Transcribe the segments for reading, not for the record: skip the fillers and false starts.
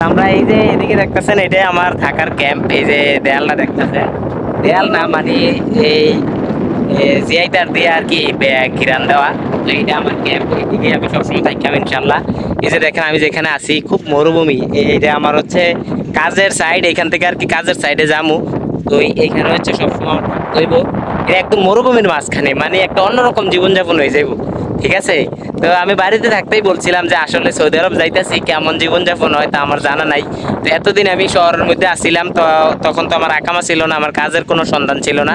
আমরা এই যে এদিকে দেখতেছেন এটাই আমার থাকার ক্যাম্প। এই যে দেয়ালটা দেখতেছেন, দেয়াল না মানে এই জিআইটার দিয়ে আর কি ঘিরান দেওয়া। তো এইটা আমার ক্যাম্প, এইদিকে আমি সবসময় থাকতাম ইনশাল্লাহ। এই যে দেখেন আমি যেখানে আছি খুব মরুভূমি, এইটা আমার হচ্ছে কাজের সাইড, এখান থেকে আর কি কাজের সাইডে যামু। তো এইখানে হচ্ছে সবসময় হইব, এটা একদম মরুভূমির মাঝখানে, মানে একটা অন্যরকম জীবনযাপন হয়ে যাইব। ঠিক আছে, তো আমি বাড়িতে থাকতেই বলছিলাম যে আসলে সৌদি আরব যাইতেছি, কেমন জীবনযাপন হয় তা আমার জানা নাই। তো এতদিন আমি শহরের মধ্যে আসছিলাম, তো তখন তো আমার আকামা ছিল না, আমার কাজের কোনো সন্ধান ছিল না,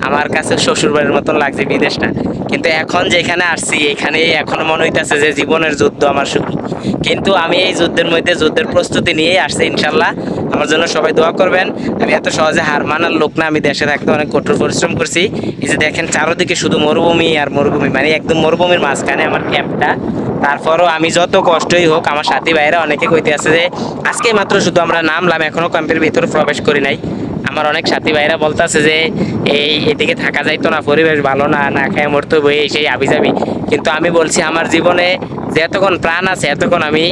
আমার কাছে শ্বশুর বাড়ির মতন লাগছে বিদেশটা। কিন্তু এখন যেখানে আসছি এখানে এখন মনে হইতেছে যে জীবনের যুদ্ধ আমার শুরু। কিন্তু আমি এই যুদ্ধের মধ্যে যুদ্ধের প্রস্তুতি নিয়েই আসছি ইনশাল্লাহ। আমার জন্য সবাই দোয়া করবেন। আমি এত সহজে হার মানার লোক না, আমি দেশে থাকতে অনেক কঠোর পরিশ্রম করছি। এই যে দেখেন চারদিকে শুধু মরুভূমি আর মরুভূমি, মানে একদম মরুভূমির মাঝখানে আমার ক্যাম্পটা। তারপরও আমি যত কষ্টই হোক, আমার সাথী ভাইরা অনেকে কইতে আছে যে আজকে মাত্র শুধু আমরা নামলাম, এখনো ক্যাম্পের ভিতরে প্রবেশ করি নাই। আমার অনেক সাথী ভাইরা বলতেছে যে এদিকে থাকা যাইতো না, পরিবেশ ভালো না, না খেয়ে মরতে বই সেই আবি যাবি। কিন্তু আমি বলছি আমার জীবনে যে এতক্ষণ প্রাণ আছে এতক্ষণ আমি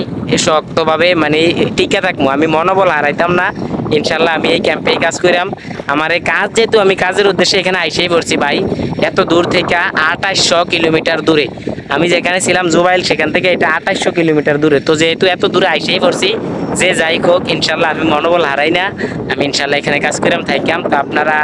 শক্তভাবে মানে টিকে থাকবো, আমি মনোবল হারাইতাম না ইনশাল্লাহ। আমি এই ক্যাম্পেই কাজ করিলাম। আমার এই কাজ যেহেতু আমি কাজের উদ্দেশ্যে এখানে আইসেই পড়ছি ভাই, এত দূর থেকে 2800 কিলোমিটার দূরে। আমি যেখানে ছিলাম জুবাইল, সেখান থেকে এটা 2800 কিলোমিটার দূরে। তো যেহেতু এত দূরে আইসেই পড়ছি, যে যাই হোক ইনশাল্লাহ আমি মনোবল হারাই না। আমি ইনশাল্লাহ এখানে কাজ করিলাম থাইকাম। তো আপনারা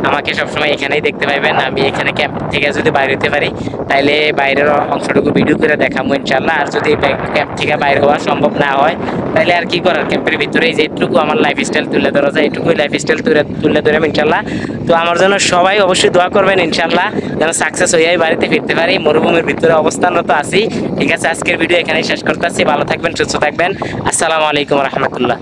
আমাকে সবসময় এখানেই দেখতে পাইবেন। আমি এখানে ক্যাম্প থেকে যদি বাইরে হতে পারি তাইলে বাইরের অংশটুকু ভিডিও করে দেখাবো ইনশাল্লাহ। আর যদি ক্যাম্প থেকে বাইরে হওয়া সম্ভব না হয় তাহলে আর কি করার, ক্যাম্পের ভিতরেই যেটুকু আমার লাইফস্টাইল তুলে ধরা যায় এটুকুই লাইফস্টাইল তুলে ধরে ইনশাল্লাহ। তো আমার জন্য সবাই অবশ্যই দোয়া করবেন ইনশাল্লাহ, যেন সাকসেস হইয়াই বাড়িতে ফিরতে পারি। মরুভূমির ভিতরে অবস্থানরত আছি। ঠিক আছে, আজকের ভিডিও এখানেই শেষ করতেছি। ভালো থাকবেন, সুস্থ থাকবেন। আসসালামু আলাইকুম রহমতুল্লাহ।